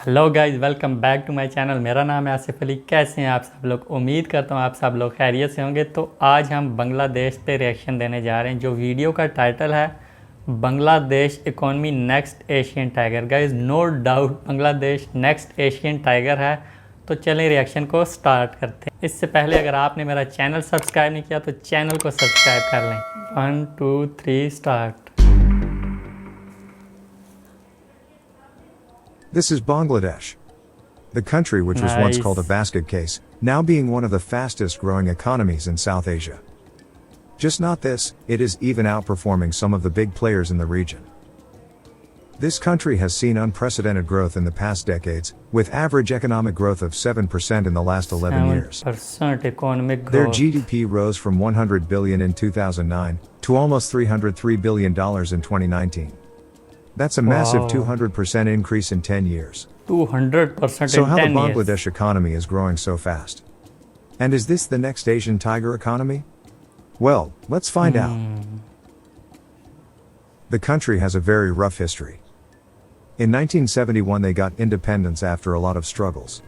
Hello guys, welcome back to my channel. मेरा नाम है आसिफ अली। कैसे हैं आप सब लोग? उम्मीद करता हूँ आप सब लोग खैरियत से होंगे। तो आज हम बांग्लादेश पे रिएक्शन देने जा रहे हैं। जो वीडियो का टाइटल है Bangladesh economy next Asian tiger. Guys, no doubt Bangladesh next Asian tiger है। तो चलें रिएक्शन को स्टार्ट करते हैं। इससे पहले अगर आपने मेरा चैनल सब्सक्राइब नहीं किया तो चैनल को सब्सक्राइब कर लें। 1 2 3 start. This is Bangladesh. The country which was once called a Nice. basket case, now being one of the fastest growing economies in South Asia. Just not this, it is even outperforming some of the big players in the region. This country has seen unprecedented growth in the past decades, with average economic growth of 7% in the last 11 years. 7% economic Their growth. GDP rose from 100 billion in 2009 to almost $303 billion in 2019. That's a massive Wow. 200% increase in 10 years. 200% So in how the 10 years. Bangladesh economy is growing so fast? And is this the next Asian tiger economy? Well, let's find out. The country has a very rough history. In 1971 they got independence after a lot of struggles.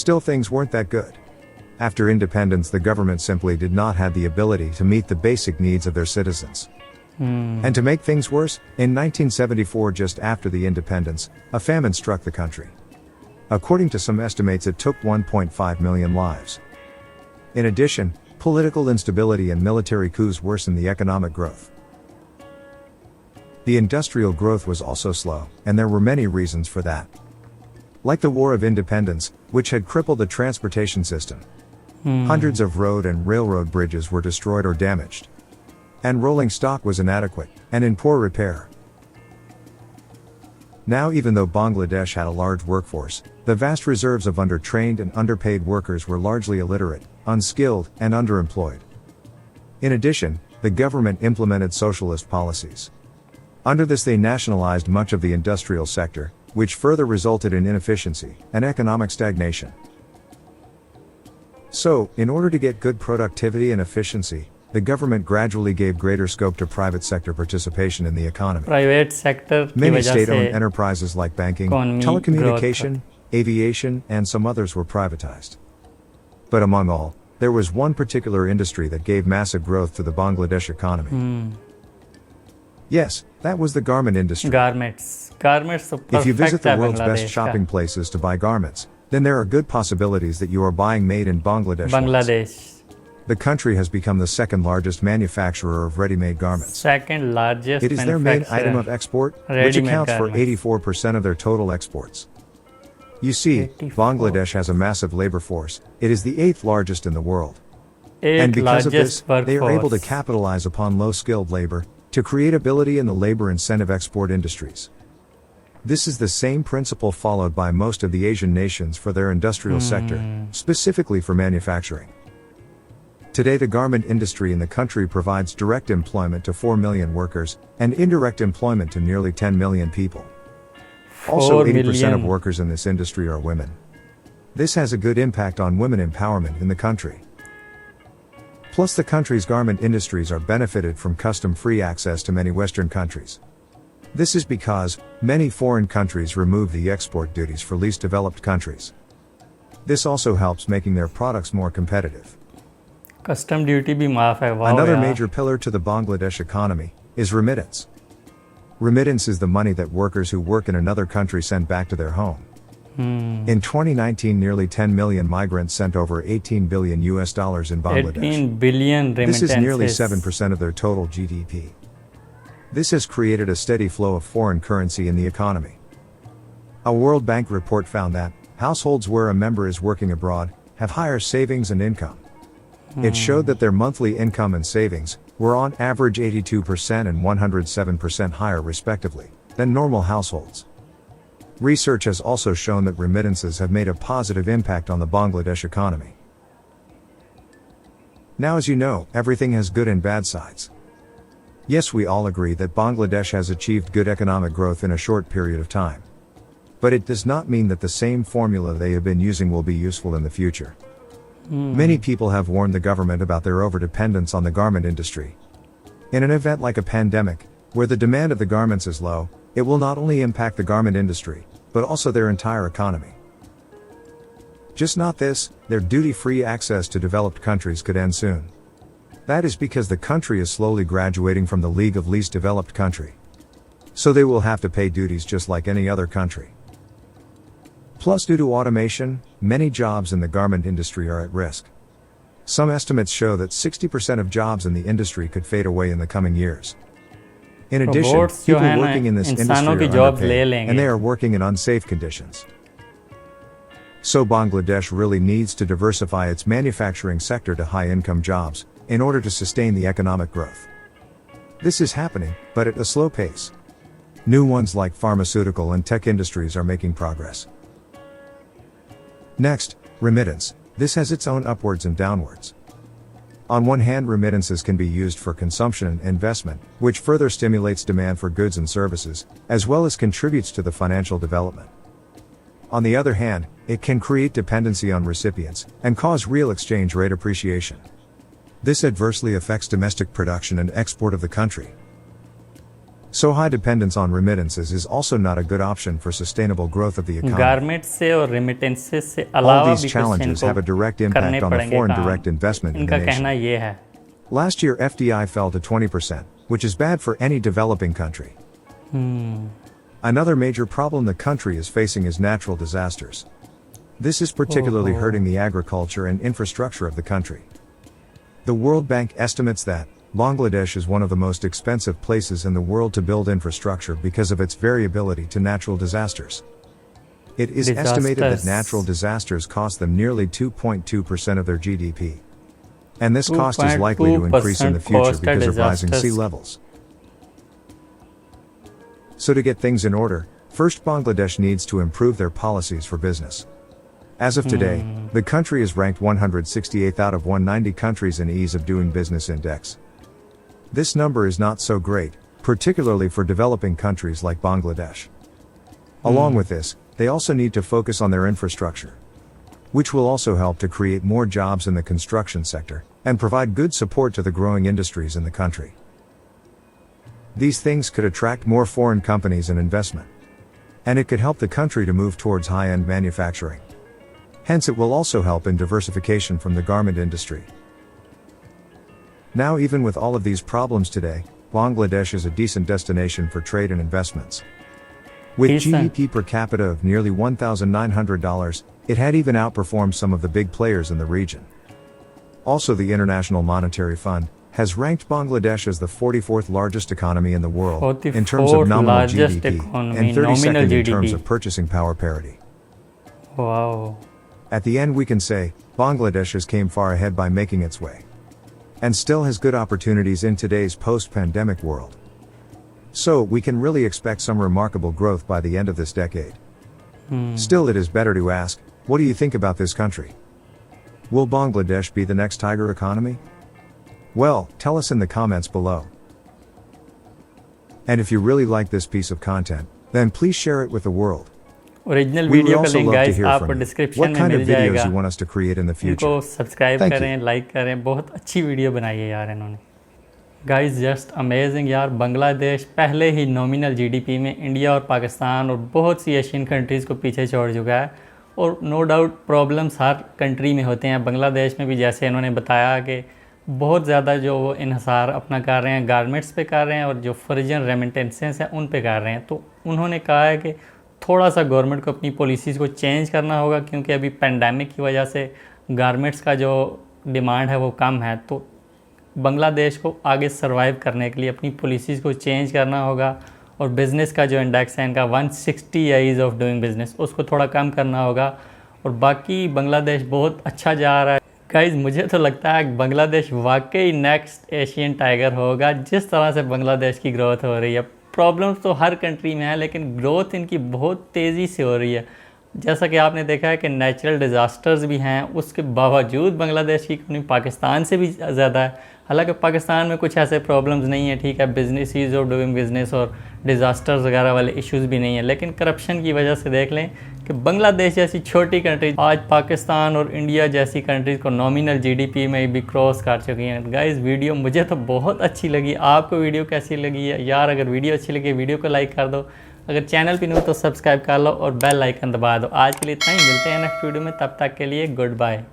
Still, things weren't that good. After independence, the government simply did not have the ability to meet the basic needs of their citizens. And to make things worse, in 1974, just after the independence, a famine struck the country. According to some estimates, it took 1.5 million lives. In addition, political instability and military coups worsened the economic growth. The industrial growth was also slow, and there were many reasons for that. Like the War of Independence, which had crippled the transportation system. Hundreds of road and railroad bridges were destroyed or damaged. And rolling stock was inadequate, and in poor repair. Now, even though Bangladesh had a large workforce, the vast reserves of undertrained and underpaid workers were largely illiterate, unskilled, and underemployed. In addition, the government implemented socialist policies. Under this, they nationalized much of the industrial sector, which further resulted in inefficiency and economic stagnation. So, in order to get good productivity and efficiency, the government gradually gave greater scope to private sector participation in the economy. Private sector की Many वजह state-owned से enterprises like banking, economy telecommunication, aviation, and some others were privatized. But among all, there was one particular industry that gave massive growth to the Bangladesh economy. Yes, that was the garment industry. Garments तो If you visit perfect the है world's best Bangladesh shopping का। places to buy garments, then there are good possibilities that you are buying made in Bangladesh. ones. Bangladesh The country has become the second largest manufacturer of ready-made garments. Second largest It is their main item of export, which Ready-made accounts for garments. 84% of their total exports. You see, 84. Bangladesh has a massive labor force. It is the 8th largest in the world. And because of this, they are able to capitalize upon low-skilled labor, to create ability in the labor-intensive export industries. This is the same principle followed by most of the Asian nations for their industrial sector, specifically for manufacturing. Today, the garment industry in the country provides direct employment to 4 million workers, and indirect employment to nearly 10 million people. Also, 4 80% of million. workers in this industry are women. This has a good impact on women empowerment in the country. Plus, the country's garment industries are benefited from custom-free access to many Western countries. This is because many foreign countries remove the export duties for least developed countries. This also helps making their products more competitive. Custom duty भी माफ है। वाह Another यार। major pillar to the Bangladesh economy is remittance. Remittance is the money that workers who work in another country send back to their home. In 2019, nearly 10 million migrants sent over 18 billion US dollars in Bangladesh. 18 billion This is remittances. nearly 7% of their total GDP. This has created a steady flow of foreign currency in the economy. A World Bank report found that households where a member is working abroad have higher savings and income. It showed that their monthly income and savings were on average 82% and 107% higher respectively than normal households. Research has also shown that remittances have made a positive impact on the Bangladesh economy. Now, as you know, everything has good and bad sides. Yes, we all agree that Bangladesh has achieved good economic growth in a short period of time. But it does not mean that the same formula they have been using will be useful in the future. Many people have warned the government about their overdependence on the garment industry. In an event like a pandemic, where the demand of the garments is low, it will not only impact the garment industry, but also their entire economy. Just not this, their duty-free access to developed countries could end soon. That is because the country is slowly graduating from the League of Least Developed Country. So they will have to pay duties just like any other country. Plus, due to automation, many jobs in the garment industry are at risk. Some estimates show that 60% of jobs in the industry could fade away in the coming years. In addition, Robots जो people है ना, working in this इंसानों industry की are jobs ले underpaid, लेंगे. and they are working in unsafe conditions. So Bangladesh really needs to diversify its manufacturing sector to high-income jobs, in order to sustain the economic growth. This is happening, but at a slow pace. New ones like pharmaceutical and tech industries are making progress. Next, remittance. This has its own upwards and downwards. On one hand, remittances can be used for consumption and investment, which further stimulates demand for goods and services, as well as contributes to the financial development. On the other hand, it can create dependency on recipients, and cause real exchange rate appreciation. This adversely affects domestic production and export of the country. So high dependence on remittances is also not a good option for sustainable growth of the economy. Garment से और remittances से All अलावा these भी कुछ challenges इनको have a direct करने impact on the पड़ेंगे foreign काम. direct investment in इनका the कहना nation. ये है. Last year FDI fell to 20%, which is bad for any developing country. Another major problem the country is facing is natural disasters. This is particularly hurting the agriculture and infrastructure of the country. The World Bank estimates that Bangladesh is one of the most expensive places in the world to build infrastructure because of its variability to natural disasters. It is estimated that natural disasters cost them nearly 2.2% of their GDP. And this cost is likely to increase in the future because of rising sea levels. So to get things in order, first Bangladesh needs to improve their policies for business. As of today, the country is ranked 168th out of 190 countries in Ease of Doing Business Index. This number is not so great, particularly for developing countries like Bangladesh. Along with this, they also need to focus on their infrastructure, which will also help to create more jobs in the construction sector, and provide good support to the growing industries in the country. These things could attract more foreign companies and investment. And it could help the country to move towards high-end manufacturing. Hence it will also help in diversification from the garment industry. Now even with all of these problems today, Bangladesh is a decent destination for trade and investments. With GDP per capita of nearly $1,900, it had even outperformed some of the big players in the region. Also, the International Monetary Fund has ranked Bangladesh as the 44th largest economy in the world in terms of nominal GDP and 32nd in terms of purchasing power parity. Wow. At the end we can say, Bangladesh has came far ahead by making its way. And still has good opportunities in today's post-pandemic world. So, we can really expect some remarkable growth by the end of this decade. Still, it is better to ask, what do you think about this country? Will Bangladesh be the next tiger economy? Well, tell us in the comments below. And if you really like this piece of content, then please share it with the world. Original We would video का also link love to guys hear आपको from you. Description What में kind mill of videos जाएगा. you want us to create in the future? इनको subscribe Thank you. करें, like करें. बहुत अच्छी video बनाई है यार इन्होंने. गाइस जस्ट अमेजिंग यार. बांग्लादेश पहले ही नॉमिनल जीडीपी में इंडिया और पाकिस्तान और बहुत सी एशियन कंट्रीज़ को पीछे छोड़ चुका है. और नो डाउट प्रॉब्लम्स हर कंट्री में होते हैं. बांग्लादेश में भी जैसे इन्होंने बताया कि बहुत ज़्यादा जो वो इन्हसार अपना कर रहे हैं गारमेंट्स पे कर रहे हैं और जो फॉरेन रेमिटेंसेस हैं उन पे कर रहे हैं. तो उन्होंने कहा है कि थोड़ा सा गवर्नमेंट को अपनी पॉलिसीज़ को चेंज करना होगा, क्योंकि अभी पेंडेमिक की वजह से गारमेंट्स का जो डिमांड है वो कम है. तो बांग्लादेश को आगे सर्वाइव करने के लिए अपनी पॉलिसीज़ को चेंज करना होगा और बिज़नेस का जो इंडेक्स है इनका 160 ईज़ ऑफ डूइंग बिज़नेस उसको थोड़ा कम करना होगा. और बाकी बांग्लादेश बहुत अच्छा जा रहा है. गाइस मुझे तो लगता है बांग्लादेश वाकई नेक्स्ट एशियन टाइगर होगा. जिस तरह से बांग्लादेश की ग्रोथ हो रही है, प्रॉब्लम्स तो हर कंट्री में है लेकिन ग्रोथ इनकी बहुत तेज़ी से हो रही है. जैसा कि आपने देखा है कि नेचुरल डिज़ास्टर्स भी हैं, उसके बावजूद बांग्लादेश की इकॉनमी पाकिस्तान से भी ज़्यादा है. हालांकि पाकिस्तान में कुछ ऐसे प्रॉब्लम्स नहीं है, ठीक है, business ease of doing business और डिज़ास्टर्स वगैरह वाले इश्यूज़ भी नहीं है. लेकिन करप्शन की वजह से देख लें कि बांग्लादेश जैसी छोटी कंट्री आज पाकिस्तान और इंडिया जैसी कंट्रीज़ को नॉमिनल जीडीपी में भी क्रॉस कर चुकी हैं. गाइस वीडियो मुझे तो बहुत अच्छी लगी. आपको वीडियो कैसी लगी है यार? अगर वीडियो अच्छी लगी वीडियो को लाइक कर दो, अगर चैनल पे न्यू तो सब्सक्राइब कर लो और बेल आइकन दबा दो। आज के लिए इतना ही, मिलते हैं नेक्स्ट वीडियो में, तब तक के लिए गुड बाय।